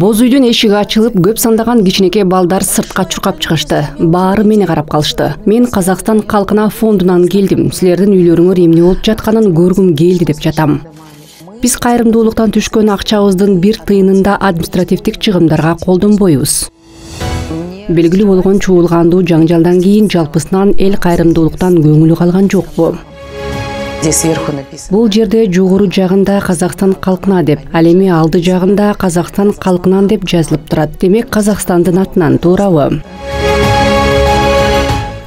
Боз үйдүн эшиги ачылып, көп сандаган кичинекей балдар сыртка чуркап чыгышты. Баары мени карап калышты. Мен Казакстан калкына фондунан келдим. Силердин үйлөрүңөр эмне болуп жатканын көргүм келди деп жатам. Биз кайрымдуулуктан түшкөн акчабыздын 1 тыйынын да административдик чыгымдарга колдонбойбуз. Белгилүү болгон чуулгандуу жаңжалдан кийин жалпысынан эл кайрымдуулуктан көңүлү калган жокпу. Бул жерде жогору жагында Казакстан калкына деп, ал эми алды жагында Казакстан калкынан деп жазылып турат. Демек Казакстандын атынан, туурабы?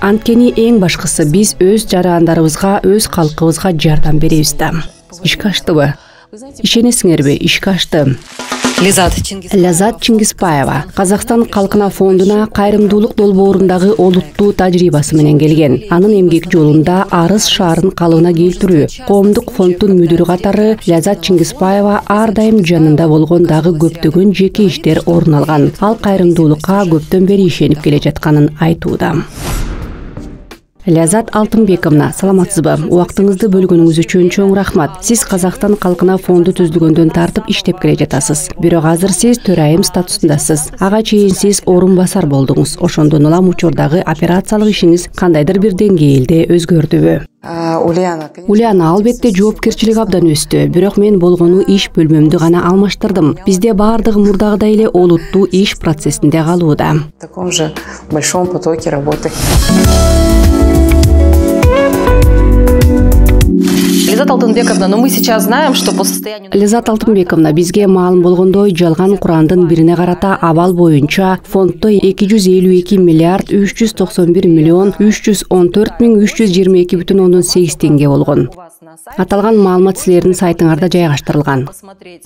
Анткени эң башкысы биз өз жарандарыбызга, өз калкыбызга жардам беребиз да. Ишке аштыбы? Ишенесиңерби, ишке ашты. Лязат Чингизбаева Казакстан калкына фондуна кайрымдуулук долбоорундагы олуттуу тажрыйбасы менен келген. Анын эмгек жолунда Арыс шаарын калыбына келтирүү, коомдук фонддун мүдүрү катары Лязат Чингизбаева ар дайым жанында болгон дагы көптөгөн жеке иштер орун алган. Ал кайрымдуулукка көптөн бери ишенип келе жатканын айтууда. Лязат Алтынбековна, саламатсызбы? Убактыңызды бөлгөнүңүз үчүн чоң рахмат. Сиз Казакстан калкына фонду түзүлгөндөн тартып иштеп келе жатасыз. Бирок азыр сиз төрайым статусундасыз. Ага чейин сиз орун басар болдуңуз. Ошондон улам учурдагы операциялык ишиңиз кандайдыр бир деңгээлде өзгөрдүбү? Ульяна, албетте жоопкерчилик абдан өстү. Бирок мен болгону иш бөлмөмдү гана алмаштырдым. Бизде баардыгы мурдагыдай эле олуттуу иш процессинде калууда. В таком же большом потоке работы. Лязат Алтынбековна, но мы сейчас знаем, что по состоянию... Лязат Алтынбековна, бизге маалым болгондой жалган Курандын бирине карата абал боюнча фонддо 252 миллиард 391 миллион 314 миң 322,8 теңге болгон. Аталган маалымат силердин сайтыңарда жайгаштырылган.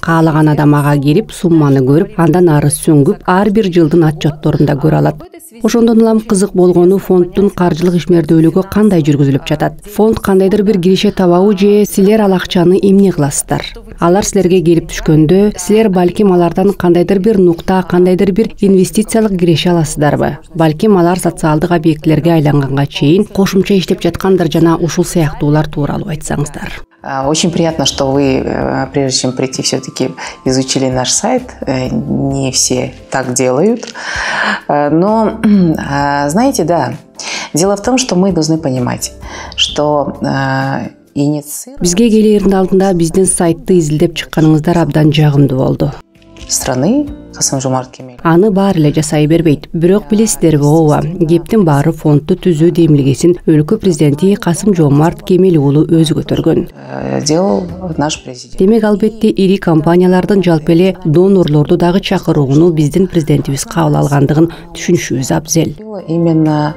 Каалаган адам ага кирип, сумманы көрүп, андан ары сүңгүп, ар бир жылдын отчетторунда көрө алат. Ошондон улам кызык болгону фонддун каржылык ишмердүүлүгү кандай жүргүзүлүп жатат? Фонд кандайдыр бир киреше табабы же силер ал акчаны эмне кыласыздар? Алар силерге келип түшкөндө, силер балким алардан кандайдыр бир нукта, кандайдыр бир инвестициялык киреше аласыздарбы? Балким алар социалдык объектилерге айланганга чейин кошумча иштеп жаткандыр жана ушул сыяктуулар тууралуу айтсаңыздар. Очень приятно, что вы, прежде чем прийти, все-таки изучили наш сайт. Не все так делают. Но, знаете, да, дело в том, что мы должны понимать, что бизге келердин алдында биздин сайтты изилдеп чыкканыңыздар абдан жагымдуу болду. Страны Касым-Жомарт Кемелов. Аны баары эле жасай бербейт. Бирок билесиздерби, ооба, кептин баары фондду түзүү демилгесин өлкө президенти Касым-Жомарт Кемелов уулу өзү көтөргөн. Делал наш президент. Демек, албетте ири компаниялардын жалпы эле донорлорду дагы чакырууну биздин президентибиз кабыл алгандыгын түшүнүшүбүз абзел. Именно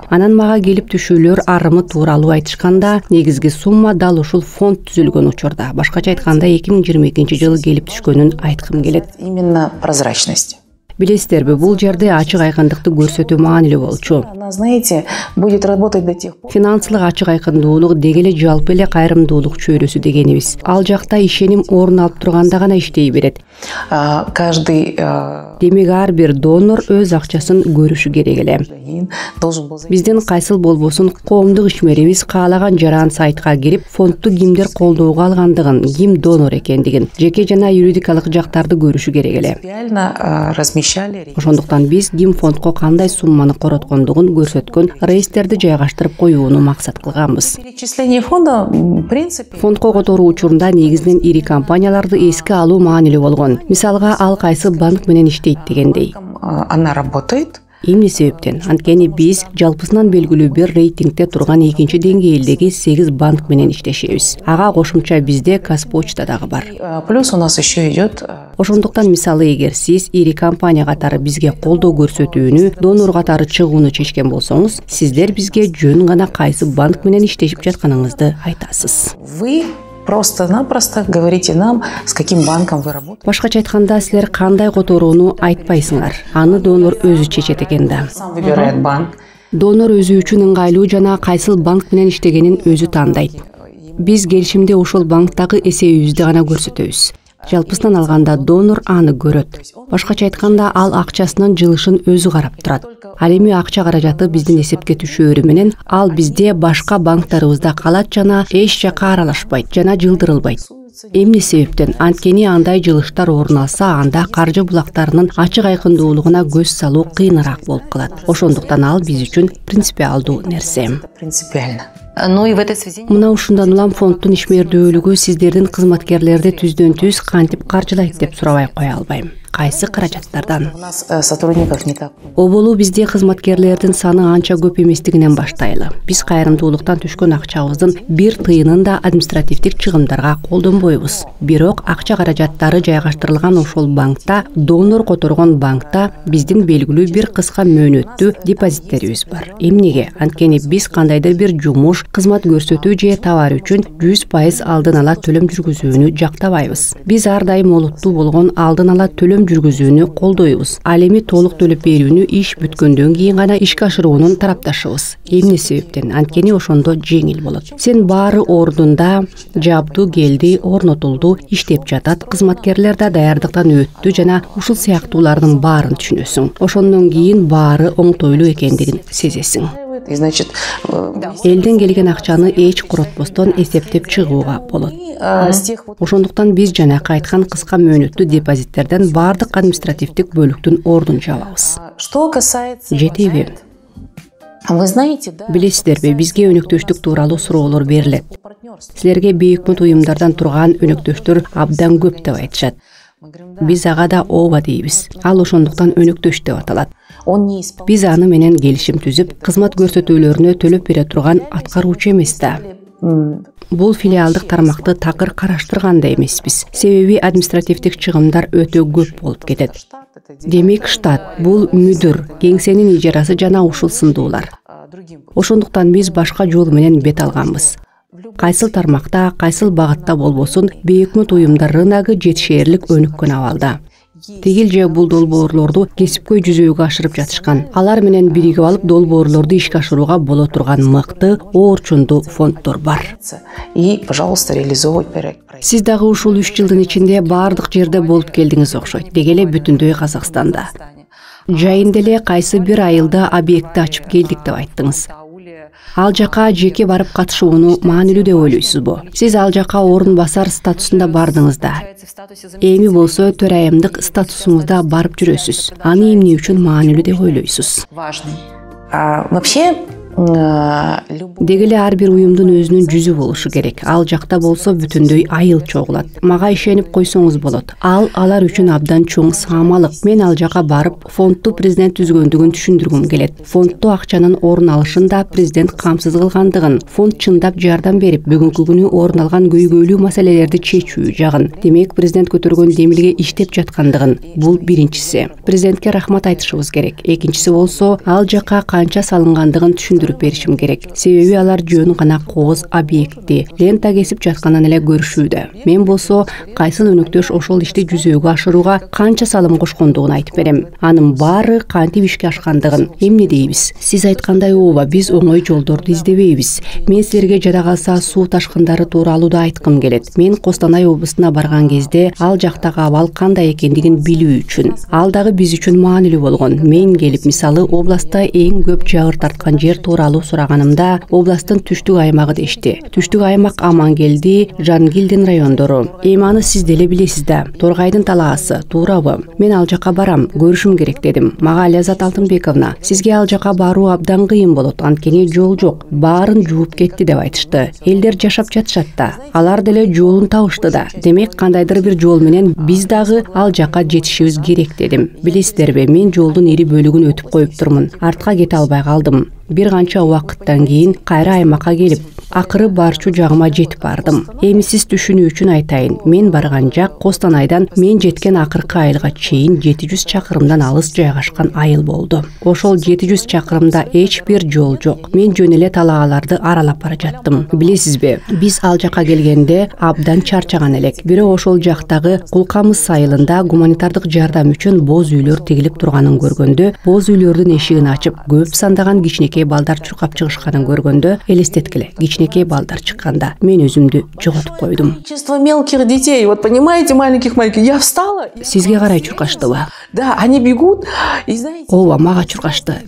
анан мага келип түшүүлөр арымы тууралуу айтышканда, негизги сумма дал ушул фонд түзүлгөн учурда. Башкача айтканда 2022-жылы келип түшкөнүн айткым келет. Именно прозрачность. Билесиздерби, бул жерде ачык айкындыкты көрсөтүү маанилүү болчу. Она, знаете, будет работать до тех пор. Финансылык ачык айкындуулук дегеле жалпы эле кайрымдуулук чөйрөсү дегенибиз. Ал жакта ишеним орун алып турганда гана иштей берет. Каждый демек ар бир донор өз акчасын көрүшү керек эле. Биздин кайсыл болбосун коомдук ишмерибиз каалаган жаран сайтка кирип, фондду кимдер колдоого алгандыгын, ким донор экендигин, жеке жана юридикалык жактарды көрүшү керек эле. Ошондуктан биз ким фондко кандай сумманы короткондугун көрсөткөн реестерди жайгаштырып коюуну максат кылганбыз. Фондко которуу учурунда негизинен ири компанияларды эске алуу маанилүү болгон. Мисалга, ал кайсы банк менен иштейт дегендей. Она работает. Эмне себептен? Анткени биз жалпысынан белгилүү бир рейтингде турган 2-чи деңгээлдеги 8 банк менен иштешебиз. Ага кошумча бизде Казпочта дагы бар. Плюс у нас еще идет. Ошондуктан мисалы, эгер сиз ири компания катары бизге колдоо көрсөтүүнү, донор катары чыгууну чечкен болсоңуз, сиздер бизге жөн гана кайсы банк менен иштешип жатканыңызды айтасыз. Вы просто-напросто говорите нам, с каким банком вы работаете. Башкача айтканда, силер кандай которууну айтпайсыңар. Аны донор өзү чечет экен да. Сам выбирает банк. Донор өзү үчүн ыңгайлуу жана кайсыл банк менен иштегенин өзү тандайт. Биз келишимде ошол банктагы эсебибизди гана көрсөтөбүз. Жалпысынан алганда донор аны көрөт. Башкача айтканда, ал акчасынын жылышын өзү карап турат. Ал эми акча каражаты биздин эсепке түшөөрү менен ал бизде башка банктарыбызда калат жана эч жака аралашпайт жана жылдырылбайт. Эмне себептен? Анткени андай жылыштар орун алса, анда каржы булактарынын ачык айкындуулугуна көз салуу кыйыныраак болуп калат. Ошондуктан ал биз үчүн принципиалдуу нерсе. Принципиально. Мына ушундан улам фонддун ишмердүүлүгү сиздердин кызматкерлерди түздөн түз кантип каржылайт деп сурабай кое албайм. Кайсы каражаттардан? У нас сотрудников не так. Оболу бизде кызматкерлердин саны анча көп эместигинен баштайлы. Биз кайрымдуулуктан түшкөн акчабыздын бир тыйынын да административдик чыгымдарга колдонбойбуз. Бирок акча каражаттары жайгаштырылган ошол банкта, донор которгон банкта биздин белгилүү бир кыска мөөнөттүү депозиттерибиз бар. Эмнеге? Анткени биз кандайдыр бир жумуш, кызмат көрсөтүү же товар үчүн 100% алдын ала төлөм жүргүзүүнү жактабайбыз. Биз ар дайым олуттуу болгон алдын ала төлөм жүргүзүүнү колдойбуз. Ал эми толук төлөп берүүнү иш бүткөндөн кийин гана ишке ашыруунун тарапташыбыз. Эмне себептен? Анткени ошондо жеңил болот. Сен баары ордунда, жабду, келди, орнотулду, иштеп жатат, кызматкерлер да даярдыктан өттү жана ушул сыяктуулардын баарын түшүнөсүң. Ошондон кийин баары оңтойлуу экендигин сезесиң. И значит, элден келген акчаны эч коротпостон эсептеп чыгууга болот. Ошондуктан биз жанакы айткан кыска мөөнөттүү депозиттерден баардык административдик бөлүктүн ордун жабабыз. что касается... Жетеби? Вы знаете, да? Билесиздерби, бизге өнөктөштүк тууралуу суроолор берилет. Силерге бейөкмөт уюмдардан турган өнөктөштөр абдан көп деп айтышат. Биз ага да ооба дейбиз. Ал ошондуктан өнөктөш деп аталат. Он не исполняет. Биз аны менен келишим түзүп, кызмат көрсөтүүлөрүнө төлөп бере турган аткаруучу эмес да. Бул филиалдык тармакты такыр караштырган да эмеспиз. Себеби административдик чыгымдар өтө көп болуп кетет. Демек штат, бул мүдүр, кеңсенин ижарасы жана ушул сындуулар. Ошондуктан биз башка жол менен бет алганбыз. Кайсыл тармакта, кайсыл багытта болбосун, бейөкмөт уюмдар рыногу жетишээрлик өнүккөн абалда. Тигил же бул долбоорлорду кесипкөй жүзөөгө ашырып жатышкан. Алар менен биригип алып долбоорлорду ишке ашырууга боло турган мыкты, оорчундуу фонддор бар. И, пожалуйста, реализовывать проект. Сиз дагы ушул 3 жылдын ичинде баардык жерде болуп келдиңиз окшойт. Деги эле бүтүндөй Казакстанда. Жайында эле кайсы бир айылда объектти ачып келдик деп айттыңыз. Ал жака жеке барып катышууну маанилүү деп ойлойсузбу? Сиз ал жака орун басар статусунда бардыңыз да. Эми болсо төрайымдык статусуңузда барып жүрөсүз. Аны эмне үчүн маанилүү деп ойлойсуз? Важный. Вообще, Деги эле ар бир уюмдун өзүнүн жүзү болушу керек. Ал жакта болсо бүтүндөй айыл чогулат. Мага ишенип койсоңуз болот. Ал алар үчүн абдан чоң саамалык. Мен ал жака барып, фондду президент түзгөндүгүн түшүндүргүм келет. Фонддо акчанын орун алышын да президент камсыз кылгандыгын, фонд чындап жардам берип, бүгүнкү күнү орун алган көйгөйлүү маселелерди чечүү жагын, демек президент көтөргөн демилге иштеп жаткандыгын. Бул биринчиси. Президентке рахмат айтышыбыз керек. Экинчиси болсо, ал жака канча салынгандыгын түшүндүрүп беришим керек. Себеби алар жөн гана кооз объекти, лента кесип жатканын эле көрүшүүдө. Мен болсо, кайсыл өнөктөш ошол ишти жүзөөгө ашырууга канча салым кошкондугун айтып берем. Анын баары кантип ишке ашкандыгын. Эмне дейбиз? Сиз айткандай ооба, биз оңой жолдорду издебейбиз. Мен силерге жада калса суу ташкындары тууралуу да айткым келет. Мен Костанай облусуна барган кезде ал жактагы абал кандай экендигин билүү үчүн. Ал дагы биз үчүн маанилүү болгон. Мен келип, мисалы, областта эң көп жабыр тарткан жер тууралуу сураганымда, областтын түштүк аймагы дешти. Түштүк аймак Амангелди, Жангилдин райондору. Эми аны сиз деле билесиз да. Торгайдын талаасы, туурабы? Мен ал жака барам, көрүшүм керек дедим. Мага Ляззат Алтынбековна, сизге ал жака баруу абдан кыйын болот, анткени жол жок. Баарын жууп кетти деп айтышты. Элдер жашап жатышат да. Алар деле жолун табышты да. Демек кандайдыр бир жол менен биз дагы ал жака жетишибиз керек дедим. Билесиздерби, мен жолдун ири бөлүгүн өтүп коюп турмун. Артка кете албай калдым. Бир канча убакыттан кийин кайра аймакка келип, акыры барчу жагыма жетип бардым. Эми сиз түшүнүү үчүн айтайын. Мен барган жак Костанайдан мен жеткен акыркы айылга чейин 700 чакырымдан алыс жайгашкан айыл болду. Ошол 700 чакырымда эч бир жол жок. Мен жөн эле талааларды аралап бара жаттым. Билесизби, биз ал жака келгенде абдан чарчаган элек. Бирок ошол жактагы Кулкамыз сайылында гуманитардык жардам үчүн боз үйлөр тигилип турганын көргөндө, боз үйлөрдүн эшигин ачып, көп сандаган кичинекей балдар чуркап чыгышканын көргөндө элестеткиле. Кичинекей балдар чыкканда мен өзүмдү жоготуп койдум. Количество мелких детей, вот понимаете, маленьких. Я встала. Сизге карай чуркаштыбы? Да, они бегут, и знаете... Ооба, мага чуркашты.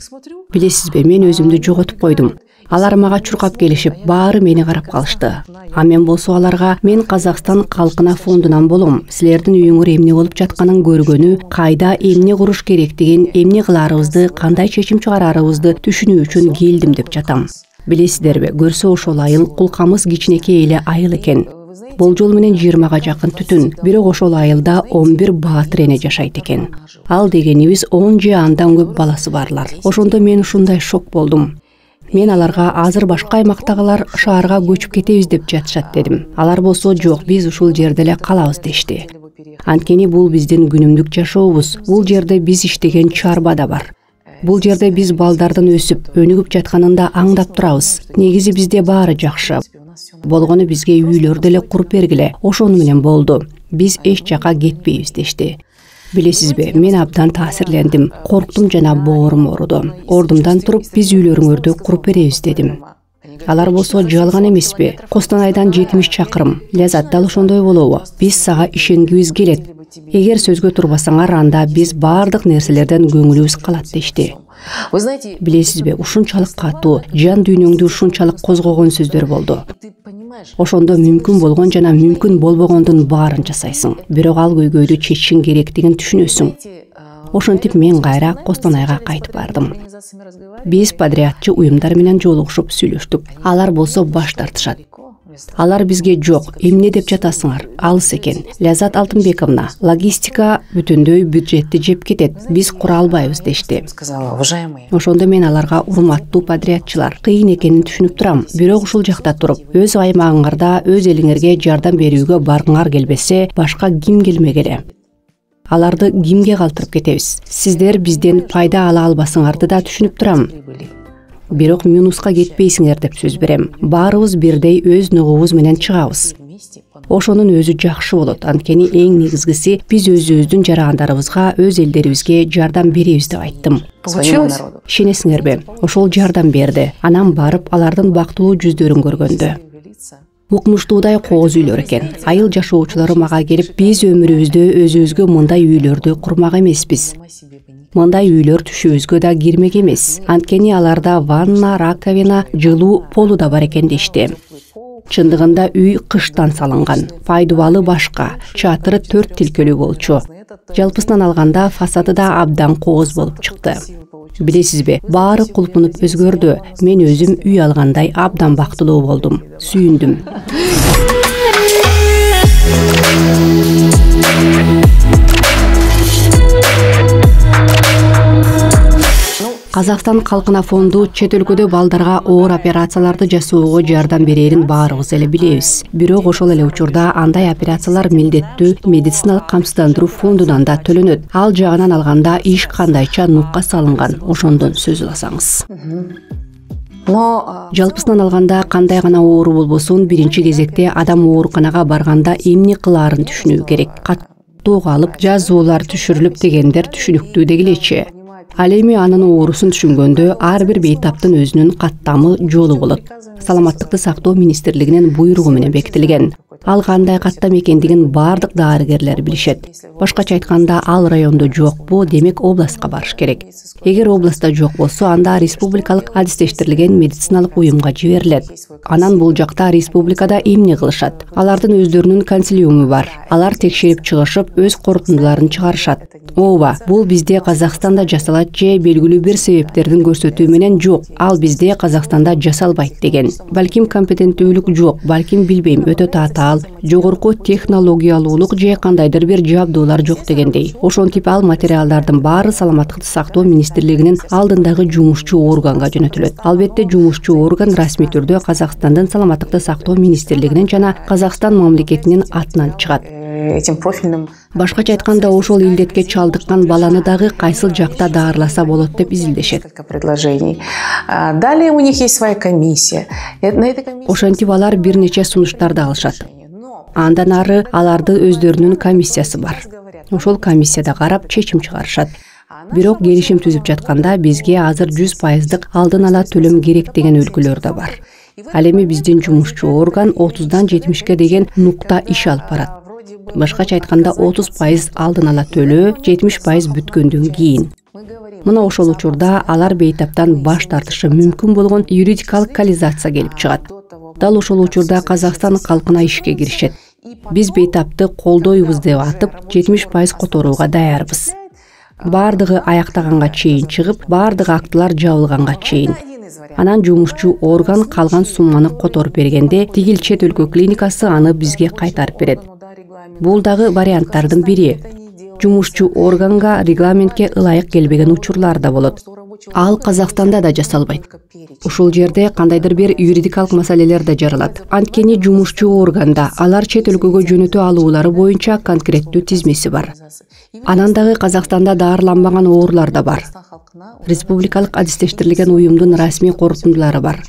Билесизби, мен өзүмдү жоготуп койдум. Алар мага чуркап келишип, баары мени карап калышты. А мен болсо аларга, мен Казакстан калкына фондунан болом. Силердин үйүңөр эмне болуп жатканын көргөнү, кайда эмне куруш керектигин, эмне кыларыбызды, кандай чечим чыгарарыбызды түшүнүү үчүн келдим деп жатам. Билесиздерби, көрсө ошол айыл кулкамыз кичинекей эле айыл экен. Болжол менен 20-га жакын түтүн, бирок ошол айылда 11 баатыр эне жашайт экен. Ал дегенибиз 10 же андан көп баласы барлар. Ошондо мен ушундай шок болдум. Мен аларга азыр башка аймактагылар шаарга көчүп кетебиз деп жатышат дедим. Алар болсо жок, биз ушул жерде эле калабыз дешти. Анткени бул биздин күнүмдүк жашообуз. Бул жерде биз иштеген чарба да бар. Бул жерде биз балдардын өсүп, өнүгүп жатканын да аңдап турабыз. Негизи бизде баары жакшы. Болгону бизге үйлөрдү эле куруп бергиле. Ошону менен болду. Биз эч жака кетпейбиз дешти. Билесизби, мен абдан таасирлендим. Корктум жана боорум ооруду. Ордумдан туруп, биз үйлөрүңөрдү куруп беребиз дедим. Алар болсо жалган эмеспи? Костанайдан 70 чакырым. Лязат дал ошондой болобу? Биз сага ишенгибиз келет. Эгер сөзгө турбасаңар, анда биз баардык нерселерден көңүлүбүз калат дешти. Билесизби, ушунчалык катуу, жан дүйнөңдү ушунчалык козгогон сөздөр болду. Ошондо мүмкүн болгон жана мүмкүн болбогондун баарын жасайсың. Бирок ал көйгөйдү чечишиң керектигин түшүнөсүң. Ошентип мен кайра Костанайга кайтып бардым. Биз подрядчы уюмдар менен жолугушуп сүйлөштүк. Алар болсо баш тартышат. Алар бизге жок, эмне деп жатасыңар? Алыс экен. Лязат Алтынбековна, логистика бүтүндөй бюджетти жеп кетет. Биз кура албайбыз дешти. Ошондо мен аларга, урматтуу подрядчылар, кыйын экенин түшүнүп турам. Бирок ушул жакта туруп, өз аймагыңарда өз элиңерге жардам берүүгө баргыңар келбесе, башка ким келмегеле? Аларды кимге калтырып кетебиз? Сиздер бизден пайда ала албасыңарды да түшүнүп турам. Бирок минуска кетпейсиңер деп сөз берем. Баарыбыз бирдей өз нугубуз менен чыгабыз. Ошонун өзү жакшы болот. Анткени эң негизгиси биз өзүбүздүн жарандарыбызга, өз элдерибизге жардам беребиз деп айттым. Получилось? Ишенесиңерби? Ошол жардам берди. Анан барып алардын бактылуу жүздөрүн көргөндө. Укмуштуудай кооз үйлөр экен. Айыл жашоочулары мага келип, биз өмүрүбүздө өзүбүзгө мындай үйлөрдү курмак эмеспиз. Мындай үйлөр түшүбүзгө да кирмек эмес. Анткени аларда ванна, раковина, жылуу, полу да бар экен дешти. Чындыгында үй кыштан салынган. Пайдубалы башка, чатыры 4 тилкөлүү болчу. Жалпысынан алганда фасады да абдан кооз болуп чыкты. Билесизби, баары кулпунуп өзгөрдү. Мен өзүм үй алгандай абдан бактылуу болдум. Сүйүндүм. Казакстан калкына фонду чет өлкөдө балдарга оор операцияларды жасоого жардам берерин баарыбыз эле билебиз. Бирок ошол эле учурда андай операциялар милдеттүү медициналык камсыздандыруу фондунан да төлөнөт. Ал жагынан алганда иш кандайча нукка салынган, ошондон сөз уласаңыз. Жалпысынан алганда кандай гана оору болбосун, биринчи кезекте адам ооруканага барганда эмне кылаарын түшүнүү керек. Каттоого алып, жазуулар түшүрүлүп дегендер түшүнүктүү дегилечи. Ал эми анын оорусун түшүнгөндө ар бир бейтаптын өзүнүн каттамы, жолу болот. Саламаттыкты сактоо министрлигинин буйругу менен бекитилген. Ал кандай каттам экендигин бардык дарыгерлер билишет. Башкача айтканда, ал райондо жокпу, демек областка барыш керек. Эгер областта жок болсо, анда республикалык адистештирилген медициналык уюмга жиберилет. Анан бул жакта республикада эмне кылышат? Алардын өздөрүнүн консилиуму бар. Алар текшерип чыгышып, өз корутундуларын чыгарышат. Ооба, бул бизде Казакстанда жасалат же белгилүү бир себептердин көрсөтүү менен жок. Ал бизде Казакстанда жасалбайт деген. Балким компетенттүүлүк жок, балким билбейм, өтө татаал, жогорку технологиялуулук же кандайдыр бир жабдуулар жок дегендей. Ошентип ал материалдардын баары саламаттыкты сактоо министрлигинин алдындагы жумушчу органга жөнөтүлөт. Албетте жумушчу орган расмий түрдө Казакстандын саламаттыкты сактоо министрлигинин жана Казакстан мамлекетинин атынан чыгат. Этим профильным. Башкача айтканда, ошол илдетке чалдыккан баланы дагы кайсыл жакта даарыласа болот деп изилдешет. Предложений. Далее у них есть своя комиссия. Ошентип алар бир нече сунуштарды алышат. Андан ары аларды өздөрүнүн комиссиясы бар. Ошол комиссияда карап чечим чыгарышат. Бирок келишим түзүп жатканда бизге азыр 100% алдын ала төлөм керек деген өлкөлөр да бар. Ал эми биздин жумушчу орган 30-дан 70-ке деген нукта иш алып барат. Башкача айтканда 30% алдын ала төлөө, 70% бүткөндөн кийин. Мына ошол учурда алар бейтаптан баш тартышы мүмкүн болгон юридикалык коллизация келип чыгат. Дал ошол учурда Казакстан калкына ишке киришет. Биз бейтапты колдойбуз деп атып, 70% которууга даярбыз. Бардыгы аяктаганга чейин чыгып, бардык актылар жабылганга чейин. Анан жумушчу орган калган сумманы которуп бергенде, тигил чет өлкө клиникасы аны бизге кайтарып берет. Бул дагы варианттардын бири. Жумушчу органга регламентке ылайык келбеген учурлар да болот. Ал Казакстанда да жасалбайт. Ушул жерде кандайдыр бир юридикалык маселелер да жаралат. Анткени жумушчу органда алар чет өлкөгө жөнөтө алуулары боюнча конкреттүү тизмеси бар. Анан дагы Казакстанда даарыланбаган оорулар да бар. Республикалык адистештирилген уюмдун расмий корутундулары бар.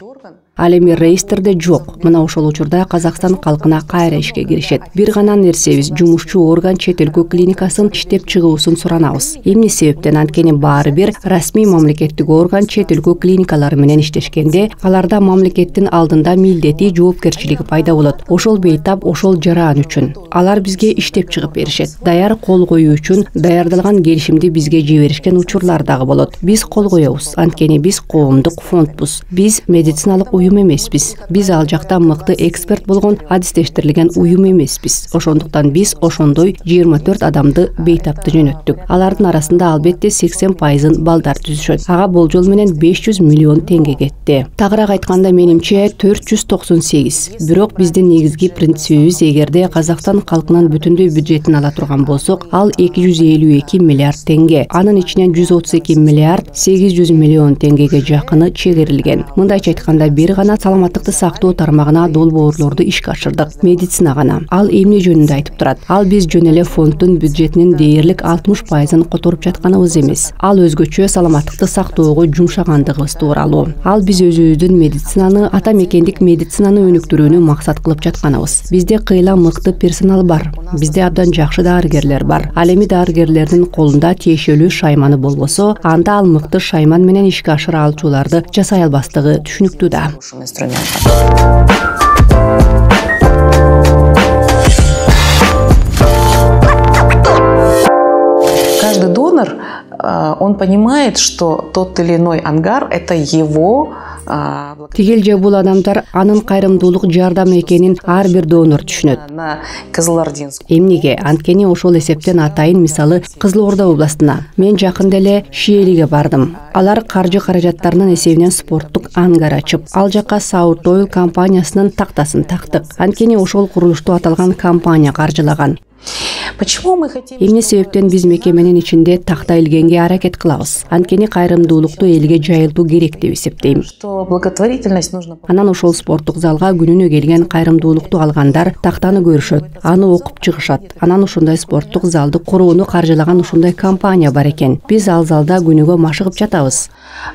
Ал эми реестрде жок. Мына ошол учурда Казакстан калкына кайра ишке киришет. Бир гана нерсебиз жумушчу орган чет өлкө клиникасын иштеп чыгуусун суранабыз. Эмне себептен? Анткени баары бир расмий мамлекеттик орган чет өлкө клиникалары менен иштешкенде, аларда мамлекеттин алдында милдети, жоопкерчилиги пайда болот. Ошол бейтап, ошол жараан үчүн алар бизге иштеп чыгып беришет. Даяр кол коюу үчүн даярдалган келишимди бизге жиберишкен учурлар дагы болот. Биз кол коебуз, анткени биз коомдук фондбуз. Биз медициналык уюм эмеспиз. Биз ал жакта мыкты эксперт болгон адистештирилген уюм эмеспиз. Ошондуктан биз ошондой 24 адамды бейтапты жөнөттүк. Алардын арасында албетте 80%-ын балдар түзүшөт. Ага болжол менен 500 миллион теңге кетти. Тагыраак айтканда менимче 498. Бирок биздин негизги принцибибиз, эгерде Казакстан калкынын бүтүндөй бюджетин ала турган болсок, ал 252 миллиард теңге. Анын ичинен 132 миллиард 800 миллион теңгеге жакыны чегерилген. Мындайча айтканда бир гана саламаттыкты сактоо тармагына долбоорлорду ишке ашырдык. Медицина гана. Ал эмне жөнүндө айтып турат? Ал биз жөн эле фонддун бюджетинин дээрлик 60%-ын которуп жатканыбыз эмес. Ал өзгөчө саламаттыкты сактоого жумшагандыгыбыз тууралуу. Ал биз өзүбүздүн медицинаны, ата мекендик медицинаны өнүктүрүүнү максат кылып жатканыбыз. Бизде кыйла мыкты персонал бар. Бизде абдан жакшы дарыгерлер бар. Ал эми дарыгерлердин колунда тиешелүү шайманы болбосо, анда ал мыкты шайман менен ишке ашыра алчуларды жасай албастыгы түшүнүктүү да. Каждый донор, он понимает, что тот или иной ангар – это его. Тигил же бул адамдар анын кайрымдуулук жардам экенин ар бир донор түшүнөт. Эмнеге? Анткени ошол эсептен атайын, мисалы Кызыл-Орда областына мен жакында эле Шиелиге бардым. Алар каржы каражаттарынын эсебинен спорттук ангар ачып, ал жака South Oil компаниясынын тактасын тактык. Анткени ошол курулушту аталган компания каржылаган. Эмне себептен биз мекеменин ичинде такта илгенге аракет кылабыз. Анткени кайрымдуулукту элге жайылтуу керек деп эсептейм. Анан ошол спорттук залга күнүнө келген кайрымдуулукту алгандар тактаны көрүшөт, аны окуп чыгышат. Анан ушундай спорттук залды курууну каржылаган ушундай компания бар экен. Биз ал залда күнүгө машыгып жатабыз.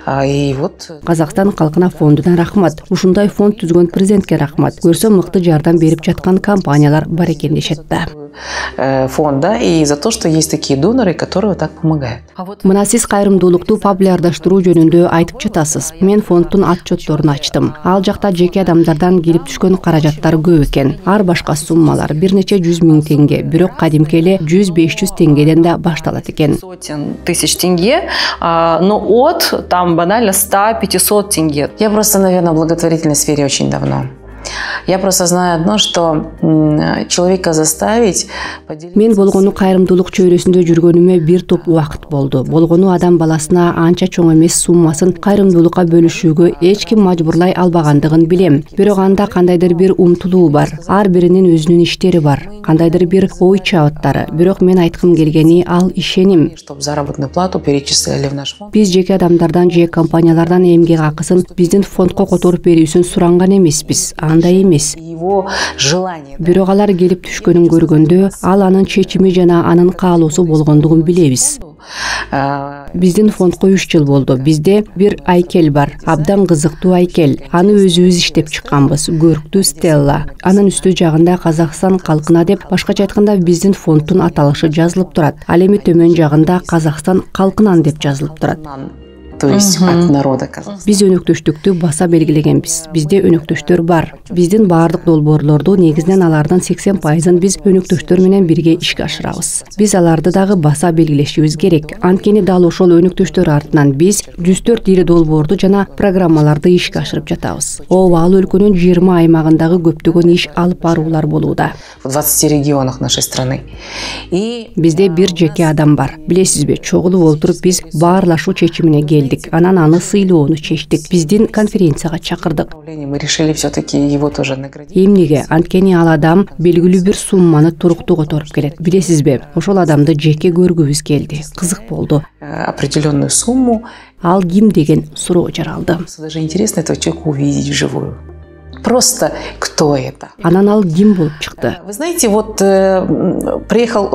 Казакстан калкына фондуна рахмат. Ушундай фонд түзгөн президентке рахмат. Көрсө мыкты жардам берип жаткан компаниялар бар экен дешет да. Фонда и за то, что есть такие доноры, которые так помогают. Мына сиз кайрымдуулукту популярдаштыруу жөнүндө айтып жатасыз. Мен фонддун отчетторун ачтым. Ал жакта жеке адамдардан келип түшкөн каражаттар көп экен. Ар башка суммалар бир нече 100 000 теңге, бирок кадимки эле 100-500 теңгеден да башталат экен. Сотен тысяч тенге, но от там банально 100-500 тенге. Я просто, наверное, в благотворительной сфере очень давно. Я просто знаю одно, что человека заставить. Мен болгону кайрымдуулук чөйрөсүндө жүргөнүмө бир топ убакыт болду. Болгону адам баласына анча чоң эмес суммасын кайрымдуулукка бөлүшүүгө эч ким мажбурлай албагандыгын билем. Бирок анда кандайдыр бир умтулуу бар. Ар биринин өзүнүн иштери бар. Кандайдыр бир ой чабыттары. Бирок мен айткым келгени ал ишеним. Чтобы заработную плату перечислили в наш фонд. Биз жеке адамдардан же компаниялардан эмгек акысын биздин фондко которуп берүүсүн суранган эмеспиз. Андай эмес. Бирок алар келип түшкөнүн көргөндө ал анын чечими жана анын каалоосу болгондугун билебиз. Биздин фондко 3 жыл болду. Бизде бир айкел бар, абдан кызыктуу айкел. Аны өзүбүз иштеп чыкканбыз. Көрктүү Стелла. Анын үстү жагында Казакстан калкына деп, башкача айтканда биздин фонддун аталышы жазылып турат. Ал эми төмөн жагында Казакстан калкынан деп жазылып турат. то есть от народа Казахстана. Биз өнөктөштүктү баса белгилегенбиз. Бизде өнөктөштөр бар. Биздин баардык долбоорлорду негизинен алардын 80%-ын биз өнөктөштөр менен бирге ишке ашырабыз. Биз аларды дагы баса белгилешибиз керек. Анткени дал ошол өнөктөштөр артынан биз 104 ири долбоорду жана программаларды ишке ашырып жатабыз. Ал өлкөнүн 20 аймагындагы көптөгөн иш алып баруулар болууда. В 20 регионах нашей страны. Бизде бир жеке адам бар. Билесизби, чогулуп олтуруп биз баарлашуу чечимине келдик. Анан аны сыйлоону чечтик. Биздин конференцияга чакырдык. Мы решили все-таки его тоже наградить. Эмнеге? Анткени ал адам белгилүү бир сумманы туруктуу которуп келет. Билесизби, ошол адамды жеке көргүбүз келди. Кызык болду. Определенную сумму. Ал ким деген суроо жаралды. Даже интересно этого человека увидеть вживую. Просто кто это? Анан ал ким болуп чыкты? Вы знаете, вот приехал,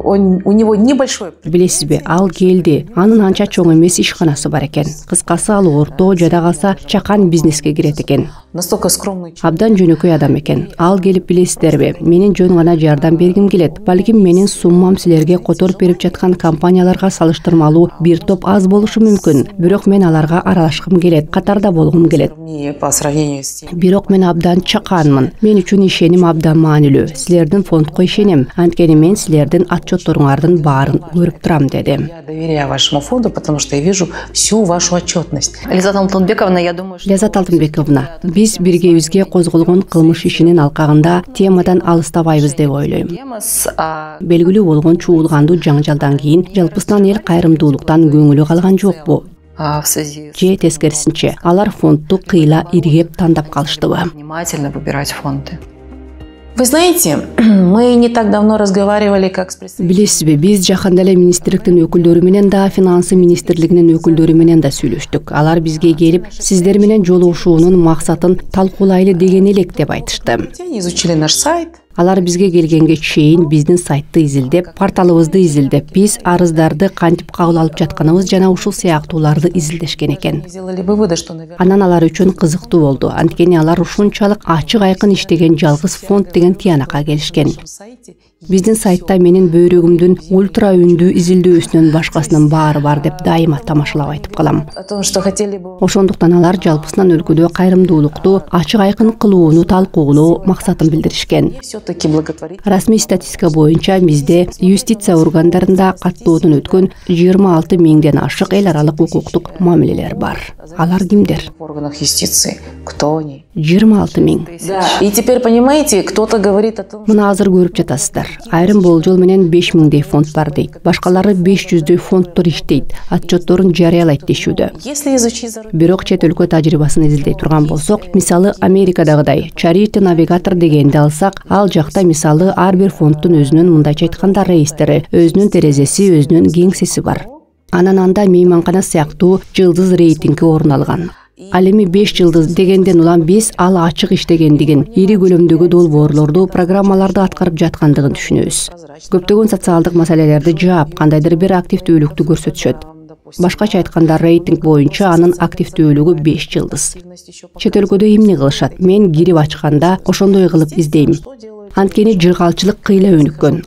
у него небольшой. Билесизби, ал келди. Анын анча чоң эмес ишканасы бар экен. Кыскасы ал орто жада калса чакан бизнеске кирет экен. Настолько скромный. Абдан жөнөкөй адам экен. Ал келип, билесиздерби, менин жөн гана жардам бергим келет. Балким менин суммам силерге которуп берип жаткан компанияларга салыштырмалуу бир топ аз болушу мүмкүн. Бирок мен аларга аралашкым келет, катарда болгум келет. По сравнению с тем. Бирок мен абдан чаканмын. Мен үчүн ишеним абдан маанилүү. Силердин фондко ишенем. Анткени мен силердин отчетторуңардын баарын көрүп турам, деди. Я доверяю вашему фонду, потому что я вижу всю вашу отчетность. Ляззат Алтынбековна, я думаю, что... Ляззат Алтынбековна, биз биргебизге козголгон кылмыш ишинин алкагында темадан алыстабайбыз деп ойлойм. Белгилүү болгон чуулгандуу жаңжалдан кийин жалпысынан эл кайрымдуулуктан көңүлү калган жокпу? Же тескерисинче, алар фондду кыйла иргеп тандап калыштыбы? Внимательно выбирать фонды. Вы знаете, мы не так давно разговаривали как с представителями. Билесизби, биз жакында эле министрликтин өкүлдөрү менен да, финансы министрлигинин өкүлдөрү менен да сүйлөштүк. Алар бизге келип, сиздер менен жолугушуунун максатын талкуулайлы деген элек деп айтышты. Они изучили наш сайт. Алар бизге келгенге чейин биздин сайтты изилдеп, порталыбызды изилдеп, биз арыздарды кантип кабыл алып жатканыбыз жана ушул сыяктууларды изилдешкен экен. Сделали выводы, что, наверное, Анан алар үчүн кызыктуу болду. Анткени алар ушунчалык ачык айкын иштеген жалгыз фонд деген тыянакка келишкен. Биздин сайтта менин бөйрөгүмдүн ультра үндүү изилдөөсүнөн башкасынын баары бар деп дайыма тамашалап айтып калам. о том, что хотели бы. Ошондуктан алар жалпысынан өлкөдө кайрымдуулукту ачык айкын кылууну талкуулоо максатын билдиришкен. Все-таки благотворительность. Расмий статистика боюнча бизде юстиция органдарында каттоодон өткөн 26 миңден ашык эл аралык укуктук мамилелер бар. Алар кимдер? В органах юстиции. Кто они? 26 миң. Да. И теперь понимаете, кто-то говорит о том, Муну азыр көрүп жатасыздар. Айрым болжол менен 5 миңдей фонд бар дейт. Башкалары 500дөй фонддор иштейт. Отчетторун жарыялайт дешүүдө. если изучить зарубежные. Бирок чет өлкө тажрыйбасын изилдей турган болсок, мисалы Америкадагыдай Charity Navigator дегенди алсак, ал жакта мисалы ар бир фонддун өзүнүн мындайча айтканда рейстери, өзүнүн терезеси, өзүнүн кеңсеси бар. Анан анда мейманкана сыяктуу жылдыз рейтинги орун алган. Ал эми 5 жылдыз дегенден улам биз ал ачык иштегендигин, ири көлөмдөгү долбоорлорду, программаларды аткарып жаткандыгын түшүнөбүз. Көптөгөн социалдык маселелерди жаап, кандайдыр бир активдүүлүктү көрсөтүшөт. Башкача айтканда рейтинг боюнча анын активдүүлүгү 5 жылдыз. Чет өлкөдө эмне кылышат? Мен кирип ачканда ошондой кылып издейм. Анткени жыргалчылык кыйла өнүккөн.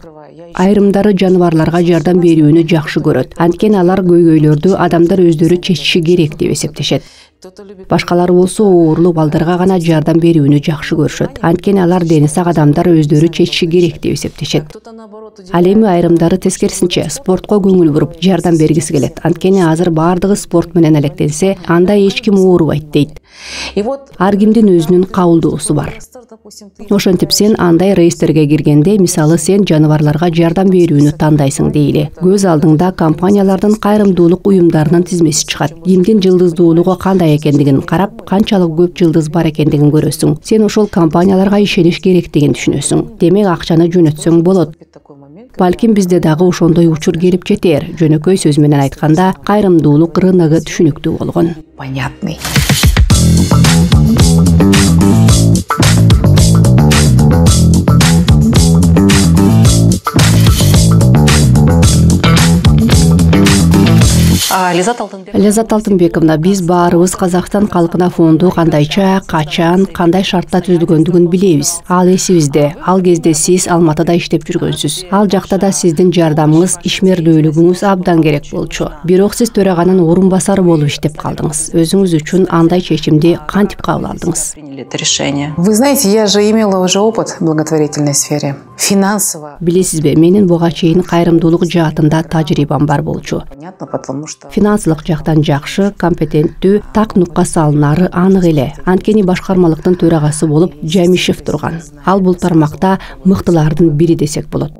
Айрымдары жаныбарларга жардам берүүнү жакшы көрөт. Анткени алар көйгөйлөрдү адамдар өздөрү чечиши керек деп эсептешет. Башкалары болсо оорлуу балдарга гана жардам берүүнү жакшы көрүшөт. Анткени алар дени сак адамдар өздөрү чечиши керек деп эсептешет. Ал эми айрымдары тескерисинче спортко көңүл буруп жардам бергиси келет. Анткени азыр баардыгы спорт менен алектенсе, анда эч ким оорубайт дейт. И вот Ар кимдин өзүнүн кабылдоосу бар. допустим, Ошентип сен андай рейстерге киргенде, мисалы сен жаныбарларга жардам берүүнү тандайсың дейли. Көз алдыңда компаниялардын кайрымдуулук уюмдарынын тизмеси чыгат. Кимдин жылдыздуулугу кандай экендигин карап, канчалык көп жылдыз бар экендигин көрөсүң. Сен ошол компанияларга ишениш керектигин түшүнөсүң. Демек акчаны жөнөтсөң болот. такой момент. Балким бизде дагы ошондой учур келип жетер. Жөнөкөй сөз менен айтканда, кайрымдуулук рыногу түшүнүктүү болгон. Понятный. Ляззат Алтынбековна, биз баарыбыз Казакстан калкына фонду кандайча, качан, кандай шартта түзүлгөндүгүн билебиз. Ал эсибизде. Ал кезде сиз Алматыда иштеп жүргөнсүз. Ал жакта да сиздин жардамыңыз, ишмердүүлүгүңүз абдан керек болчу. Бирок сиз төраганын орун басары болуп иштеп калдыңыз. Өзүңүз үчүн андай чечимди кантип кабыл алдыңыз? Вы знаете, я же имела уже опыт в благотворительной сфере. Финансово. Билесизби, менин буга чейин кайрымдуулук жаатында тажрыйбам бар болчу. Понятно, потому что Финансылык жактан жакшы, компетенттүү, так нукка салынары анык эле. Анткени башкармалыктын төрагасы болуп Жамишев турган. Ал бул тармакта мыктылардын бири десек болот.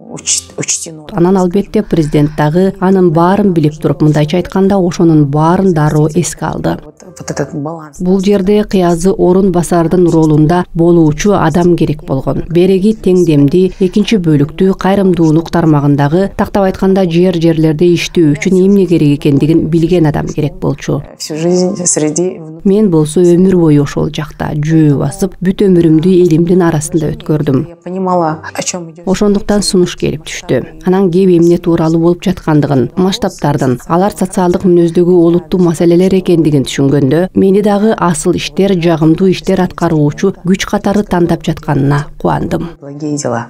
учтено. Анан албетте президент дагы анын баарын билип туруп, мындайча айтканда, ошонун баарын дароо эске алды. Вот этот баланс. Бул жерде кыязы орун басардын ролунда болуучу адам керек болгон. Береги теңдемди, экинчи бөлүктүү кайрымдуулук тармагындагы, тактап айтканда жерлерде иштөө үчүн эмне керек экендигин билген адам керек болчу. Всю жизнь среди... Мен болсо өмүр бою ошол жакта жөө басып, бүт өмүрүмдү элимдин арасында өткөрдүм. Я понимала, о чем идет. Ошондуктан сунуш келип түштү. Анан кеп эмне тууралуу болуп жаткандыгын, масштабтардын, алар социалдык мүнөздөгү олуттуу маселелер экендигин түшүнгөндө, мени дагы асыл иштер, жагымдуу иштер аткаруучу күч катары тандап жатканына кубандым. Благие дела.